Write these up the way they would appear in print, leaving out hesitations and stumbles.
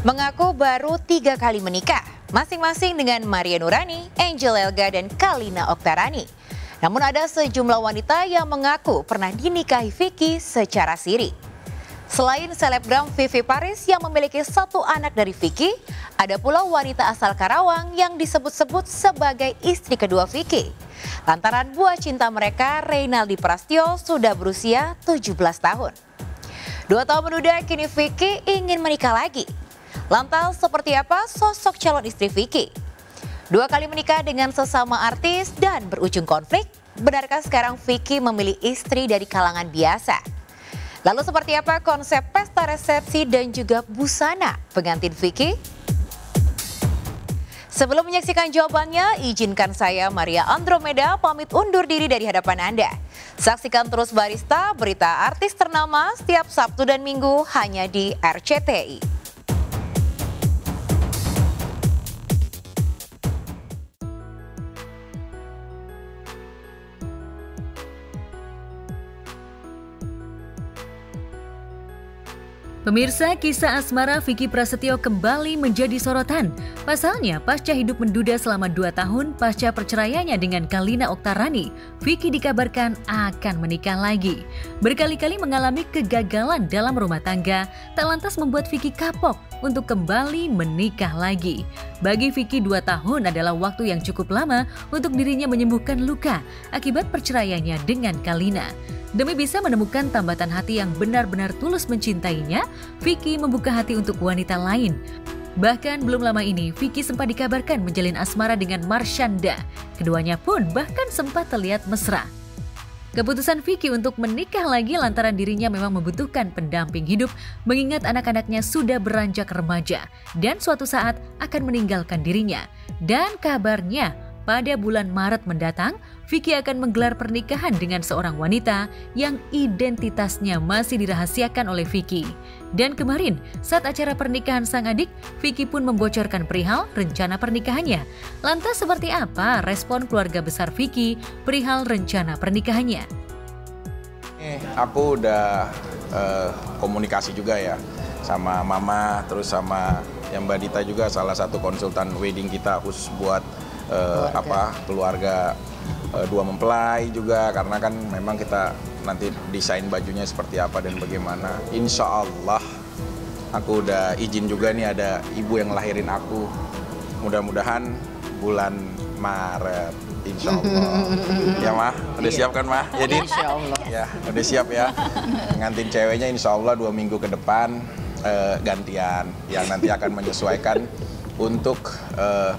mengaku baru 3 kali menikah, masing-masing dengan Maria Nurani, Angel Elga, dan Kalina Oktarani. Namun ada sejumlah wanita yang mengaku pernah dinikahi Vicky secara siri. Selain selebgram Vivi Paris yang memiliki 1 anak dari Vicky, ada pula wanita asal Karawang yang disebut-sebut sebagai istri kedua Vicky. Lantaran buah cinta mereka, Reynaldi Prastyo, sudah berusia 17 tahun. 2 tahun menunda, kini Vicky ingin menikah lagi. Lantas seperti apa sosok calon istri Vicky? 2 kali menikah dengan sesama artis dan berujung konflik? Benarkah sekarang Vicky memilih istri dari kalangan biasa? Lalu seperti apa konsep pesta resepsi dan juga busana pengantin Vicky? Sebelum menyaksikan jawabannya, izinkan saya Maria Andromeda pamit undur diri dari hadapan Anda. Saksikan terus Barista, berita artis ternama setiap Sabtu dan Minggu hanya di RCTI. Pemirsa, kisah asmara Vicky Prasetyo kembali menjadi sorotan. Pasalnya, pasca hidup menduda selama 2 tahun pasca perceraiannya dengan Kalina Oktarani, Vicky dikabarkan akan menikah lagi. Berkali-kali mengalami kegagalan dalam rumah tangga, tak lantas membuat Vicky kapok untuk kembali menikah lagi. Bagi Vicky, 2 tahun adalah waktu yang cukup lama untuk dirinya menyembuhkan luka akibat perceraiannya dengan Kalina. Demi bisa menemukan tambatan hati yang benar-benar tulus mencintainya, Vicky membuka hati untuk wanita lain. Bahkan belum lama ini, Vicky sempat dikabarkan menjalin asmara dengan Marshanda. Keduanya pun bahkan sempat terlihat mesra. Keputusan Vicky untuk menikah lagi lantaran dirinya memang membutuhkan pendamping hidup, mengingat anak-anaknya sudah beranjak remaja dan suatu saat akan meninggalkan dirinya. Dan kabarnya, pada bulan Maret mendatang, Vicky akan menggelar pernikahan dengan seorang wanita yang identitasnya masih dirahasiakan oleh Vicky. Dan kemarin, saat acara pernikahan sang adik, Vicky pun membocorkan perihal rencana pernikahannya. Lantas seperti apa respon keluarga besar Vicky perihal rencana pernikahannya? Aku udah komunikasi juga ya sama mama, terus sama yang Mbak Dita juga salah satu konsultan wedding kita khusus buat keluarga 2 mempelai juga, karena kan memang kita nanti desain bajunya seperti apa dan bagaimana. Insya Allah aku udah izin juga nih, ada ibu yang lahirin aku, mudah-mudahan bulan Maret, insya Allah. Ya Mah, udah siap kan Mah? Jadi insya Allah. Ya udah siap ya. Ngantin ceweknya insya Allah 2 minggu ke depan gantian yang nanti akan menyesuaikan untuk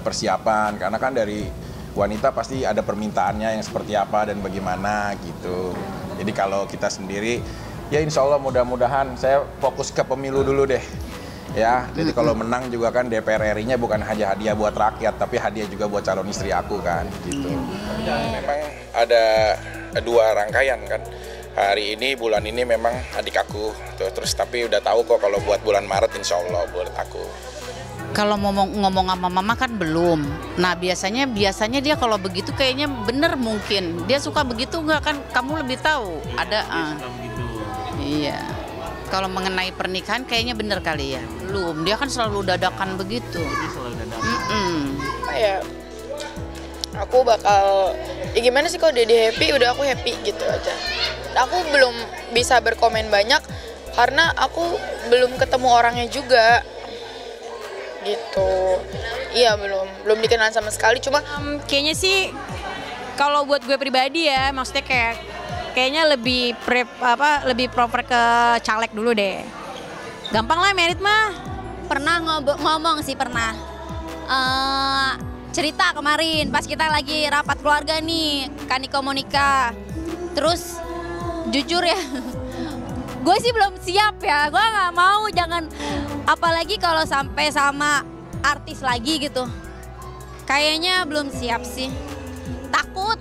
persiapan, karena kan dari wanita pasti ada permintaannya yang seperti apa dan bagaimana gitu. Jadi kalau kita sendiri ya insya Allah mudah-mudahan saya fokus ke pemilu dulu deh ya. Jadi kalau menang juga kan DPR RI-nya bukan hanya hadiah buat rakyat, tapi hadiah juga buat calon istri aku kan gitu. Memang ada 2 rangkaian kan. Hari ini, bulan ini memang adik aku terus, tapi udah tahu kok kalau buat bulan Maret insya Allah buat aku. Kalau ngomong sama mama kan belum. Nah biasanya dia kalau begitu kayaknya bener, mungkin dia suka begitu nggak kan? Kamu lebih tahu. Ada. Iya. Kalau mengenai pernikahan kayaknya bener kali ya. Belum. Dia kan selalu dadakan begitu. Ya, aku bakal. Ya gimana sih kalau dia happy, udah aku happy gitu aja. Aku belum bisa berkomen banyak karena aku belum ketemu orangnya juga. Gitu. Iya belum dikenal sama sekali, cuma kayaknya sih kalau buat gue pribadi ya, maksudnya kayaknya lebih proper ke caleg dulu deh. Gampang lah merit mah. Pernah ngomong sih, pernah cerita kemarin pas kita lagi rapat keluarga nih, Kaniko Monika. Terus jujur ya, gue sih belum siap ya, gue nggak mau, jangan apalagi kalau sampai sama artis lagi gitu. Kayaknya belum siap sih, takut.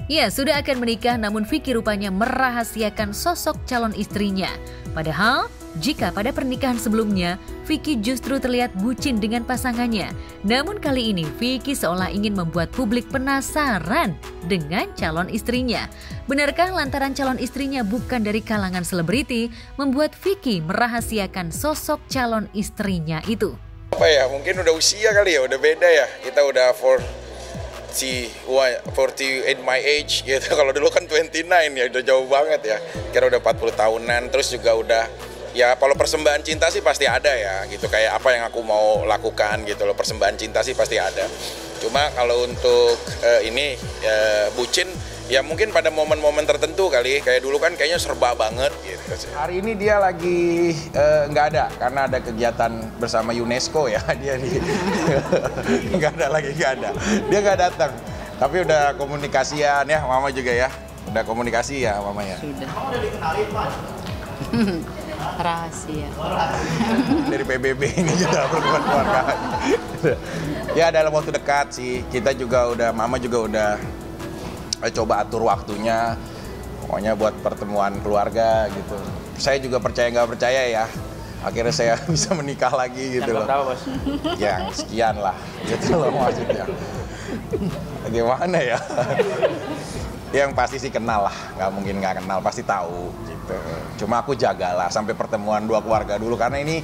Ya, sudah akan menikah namun Vicky rupanya merahasiakan sosok calon istrinya. Padahal, jika pada pernikahan sebelumnya, Vicky justru terlihat bucin dengan pasangannya. Namun kali ini Vicky seolah ingin membuat publik penasaran dengan calon istrinya. Benarkah lantaran calon istrinya bukan dari kalangan selebriti membuat Vicky merahasiakan sosok calon istrinya itu? Apa ya, mungkin udah usia kali ya, udah beda ya. Kita udah 40 in my age gitu. Kalau dulu kan 29 ya, udah jauh banget ya. Kira udah 40 tahunan, terus juga udah ya kalau persembahan cinta sih pasti ada ya gitu, kayak apa yang aku mau lakukan gitu loh, persembahan cinta sih pasti ada. Cuma kalau untuk bucin ya mungkin pada momen-momen tertentu kali, kayak dulu kan kayaknya serba banget gitu. Hari ini dia lagi nggak ada karena ada kegiatan bersama UNESCO ya, dia nggak ada, dia nggak datang. Tapi udah komunikasian ya, mama juga ya, udah komunikasi ya mama ya. Sudah. Rahasia. Dari PBB ini juga keluarga. Ya dalam waktu dekat sih, kita juga udah, mama juga udah coba atur waktunya, pokoknya buat pertemuan keluarga gitu. Saya juga percaya nggak percaya ya, akhirnya saya bisa menikah lagi gitu loh. Yang sekian lah, gitu loh maksudnya. Gimana ya? Yang pasti sih kenal lah, nggak mungkin nggak kenal, pasti tahu gitu. Cuma aku jagalah sampai pertemuan dua keluarga dulu, karena ini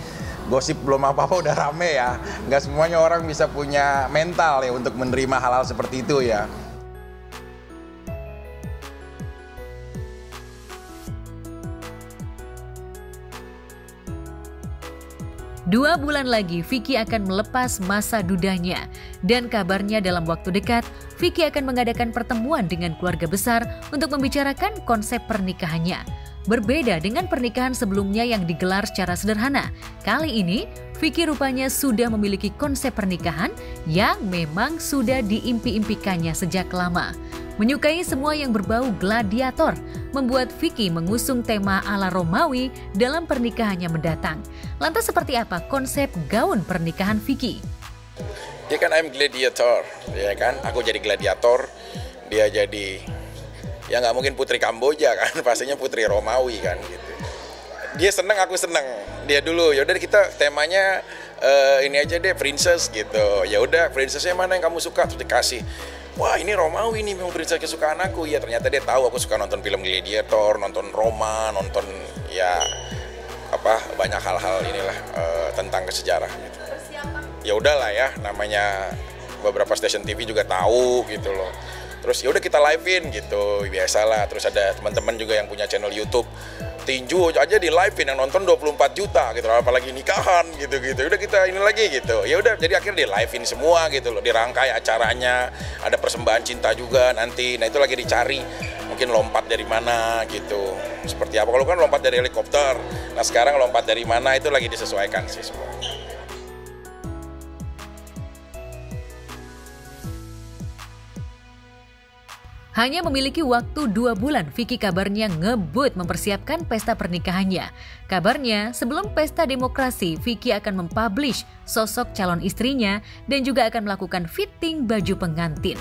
gosip belum apa-apa udah rame ya. Nggak semuanya orang bisa punya mental ya untuk menerima hal-hal seperti itu ya. Dua bulan lagi Vicky akan melepas masa dudanya, dan kabarnya dalam waktu dekat Vicky akan mengadakan pertemuan dengan keluarga besar untuk membicarakan konsep pernikahannya. Berbeda dengan pernikahan sebelumnya yang digelar secara sederhana, kali ini Vicky rupanya sudah memiliki konsep pernikahan yang memang sudah diimpi-impikannya sejak lama. Menyukai semua yang berbau gladiator, membuat Vicky mengusung tema ala Romawi dalam pernikahannya mendatang. Lantas seperti apa konsep gaun pernikahan Vicky? Dia kan I'm gladiator, ya kan? Aku jadi gladiator, dia jadi, ya nggak mungkin putri Kamboja kan, pastinya putri Romawi kan gitu. Dia seneng, aku seneng. Dia dulu, yaudah kita temanya ini aja deh, princess gitu. Ya udah, princessnya mana yang kamu suka? Terus dikasih. Wah ini Romawi nih, memang princess kesukaan aku. Ya ternyata dia tahu aku suka nonton film gladiator, nonton Roma, nonton ya banyak hal-hal inilah tentang kesejarah gitu. Ya udahlah ya, namanya beberapa stasiun TV juga tahu gitu loh. Terus ya udah kita live-in gitu, biasalah. Terus ada teman-teman juga yang punya channel YouTube, tinju aja di live-in yang nonton 24 juta gitu, apalagi nikahan gitu-gitu. Udah kita ini lagi gitu. Ya udah jadi akhirnya di live-in semua gitu loh, dirangkai acaranya, ada persembahan cinta juga nanti. Nah itu lagi dicari, mungkin lompat dari mana gitu. Seperti apa, kalau kan lompat dari helikopter. Nah sekarang lompat dari mana itu lagi disesuaikan sih semua. Hanya memiliki waktu 2 bulan, Vicky kabarnya ngebut mempersiapkan pesta pernikahannya. Kabarnya, sebelum pesta demokrasi, Vicky akan mempublish sosok calon istrinya dan juga akan melakukan fitting baju pengantin.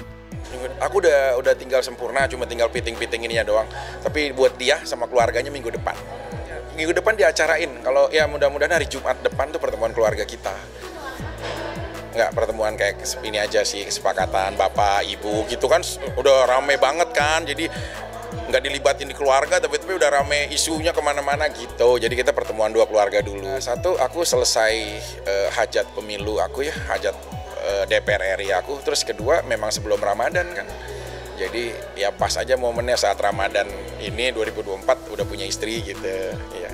Aku udah tinggal sempurna, cuma tinggal fitting ininya doang. Tapi buat dia sama keluarganya minggu depan. Minggu depan diacarain, kalau ya mudah-mudahan hari Jumat depan tuh pertemuan keluarga kita. Nggak pertemuan kayak ini aja sih, kesepakatan bapak ibu gitu kan, udah rame banget kan, jadi nggak dilibatin di keluarga tapi udah rame isunya kemana-mana gitu. Jadi kita pertemuan dua keluarga dulu. Satu, aku selesai hajat pemilu aku ya, hajat DPR RI aku. Terus kedua, memang sebelum Ramadan kan, jadi ya pas aja momennya saat Ramadan ini 2024 udah punya istri gitu ya.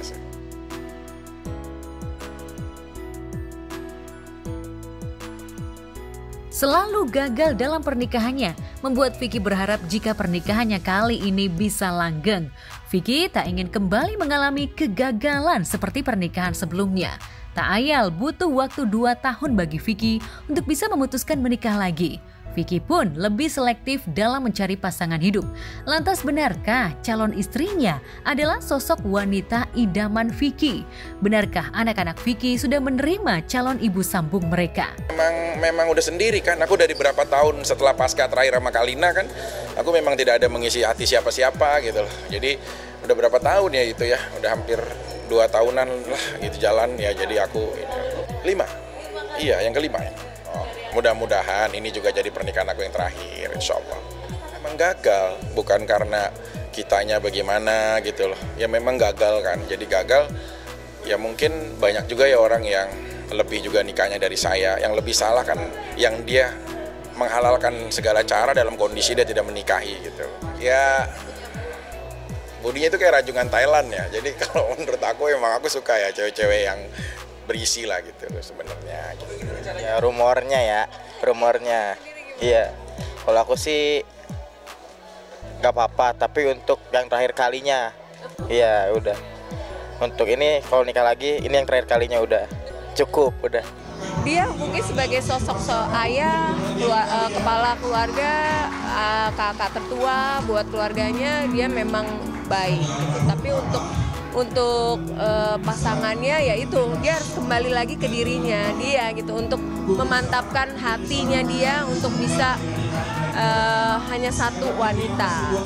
Selalu gagal dalam pernikahannya, membuat Vicky berharap jika pernikahannya kali ini bisa langgeng. Vicky tak ingin kembali mengalami kegagalan seperti pernikahan sebelumnya. Tak ayal butuh waktu 2 tahun bagi Vicky untuk bisa memutuskan menikah lagi. Vicky pun lebih selektif dalam mencari pasangan hidup. Lantas benarkah calon istrinya adalah sosok wanita idaman Vicky? Benarkah anak-anak Vicky sudah menerima calon ibu sambung mereka? Memang udah sendiri kan, aku dari berapa tahun setelah pasca terakhir sama Kalina kan, aku memang tidak ada mengisi hati siapa-siapa gitu loh. Jadi udah berapa tahun ya itu ya, udah hampir 2 2 tahunan lah gitu jalan ya, jadi aku 5. Iya, yang kelima ya. Mudah-mudahan ini juga jadi pernikahan aku yang terakhir, insya Allah. Memang gagal, bukan karena kitanya bagaimana gitu loh. Ya memang gagal kan, jadi gagal. Ya mungkin banyak juga ya orang yang lebih juga nikahnya dari saya. Yang lebih salah kan yang dia menghalalkan segala cara dalam kondisi dia tidak menikahi gitu. Ya bodinya itu kayak rajungan Thailand ya. Jadi kalau menurut aku emang aku suka ya cewek-cewek yang berisi lah gitu sebenarnya. Gitu. Ya rumornya. Iya. Kalau aku sih nggak apa-apa, tapi untuk yang terakhir kalinya, iya udah. Untuk ini kalau nikah lagi, ini yang terakhir kalinya udah cukup udah. Dia mungkin sebagai sosok ayah, kepala keluarga, kakak tertua buat keluarganya dia memang baik. Gitu. Tapi untuk pasangannya ya itu dia harus kembali lagi ke dirinya dia gitu untuk memantapkan hatinya dia untuk bisa hanya satu wanita.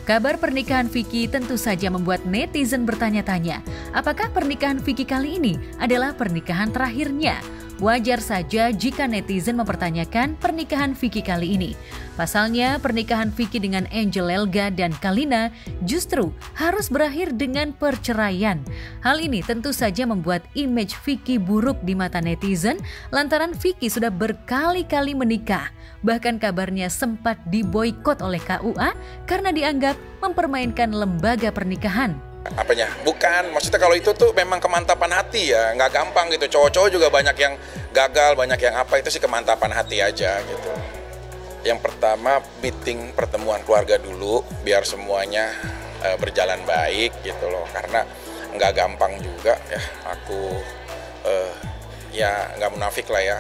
Kabar pernikahan Vicky tentu saja membuat netizen bertanya-tanya, apakah pernikahan Vicky kali ini adalah pernikahan terakhirnya? Wajar saja jika netizen mempertanyakan pernikahan Vicky kali ini. Pasalnya, pernikahan Vicky dengan Angel Elga dan Kalina justru harus berakhir dengan perceraian. Hal ini tentu saja membuat image Vicky buruk di mata netizen lantaran Vicky sudah berkali-kali menikah. Bahkan kabarnya sempat diboikot oleh KUA karena dianggap mempermainkan lembaga pernikahan. Apanya? Bukan, maksudnya kalau itu tuh memang kemantapan hati ya, nggak gampang gitu. Cowok-cowok juga banyak yang gagal, banyak yang apa, itu sih kemantapan hati aja gitu. Yang pertama, meeting pertemuan keluarga dulu, biar semuanya berjalan baik gitu loh. Karena nggak gampang juga ya, aku ya nggak munafik lah ya.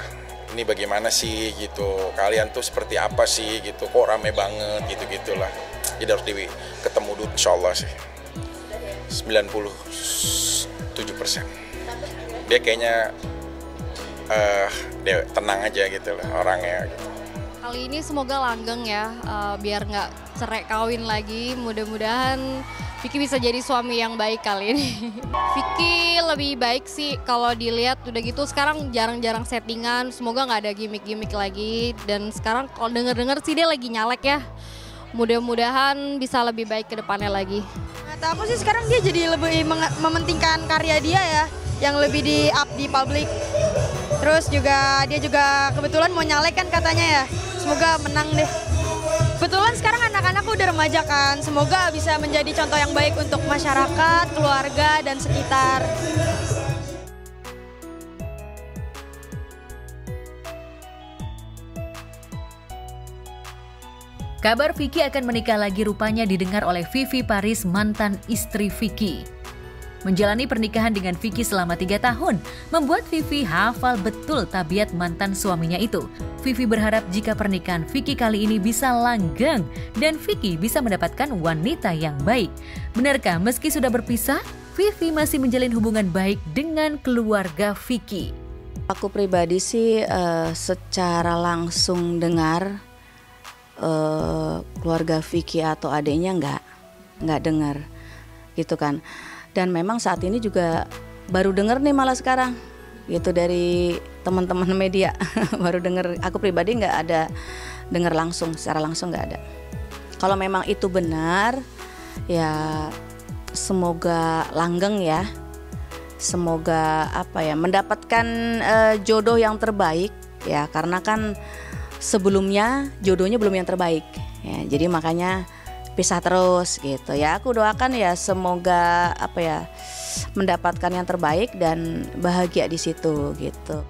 Ini bagaimana sih gitu, kalian tuh seperti apa sih gitu, kok rame banget gitu-gitulah. Jadi harus ketemu dulu insya Allah sih. 97%. Dia kayaknya dia tenang aja gitu loh orangnya. Kali ini semoga langgeng ya, biar nggak cerai kawin lagi. Mudah-mudahan Vicky bisa jadi suami yang baik kali ini. Vicky lebih baik sih kalau dilihat udah gitu sekarang jarang-jarang settingan. Semoga nggak ada gimmick-gimmick lagi. Dan sekarang kalau denger-denger sih dia lagi nyalek ya. Mudah-mudahan bisa lebih baik ke depannya lagi. Kata aku sih sekarang dia jadi lebih mementingkan karya dia ya, yang lebih di-up di publik. Terus juga dia juga kebetulan mau nyalek kan katanya ya, semoga menang deh. Kebetulan sekarang anak-anak udah remaja kan, semoga bisa menjadi contoh yang baik untuk masyarakat, keluarga, dan sekitar. Kabar Vicky akan menikah lagi rupanya didengar oleh Vivi Paris, mantan istri Vicky. Menjalani pernikahan dengan Vicky selama 3 tahun, membuat Vivi hafal betul tabiat mantan suaminya itu. Vivi berharap jika pernikahan Vicky kali ini bisa langgeng dan Vicky bisa mendapatkan wanita yang baik. Benarkah meski sudah berpisah, Vivi masih menjalin hubungan baik dengan keluarga Vicky? Aku pribadi sih secara langsung dengar keluarga Vicky atau adiknya nggak dengar gitu kan. Dan memang saat ini juga baru dengar nih malah sekarang gitu dari teman-teman media baru dengar. Aku pribadi nggak ada dengar langsung, secara langsung nggak ada. Kalau memang itu benar ya semoga langgeng ya, semoga mendapatkan jodoh yang terbaik ya, karena kan sebelumnya jodohnya belum yang terbaik ya, jadi makanya pisah terus gitu ya. Aku doakan ya semoga mendapatkan yang terbaik dan bahagia di situ gitu.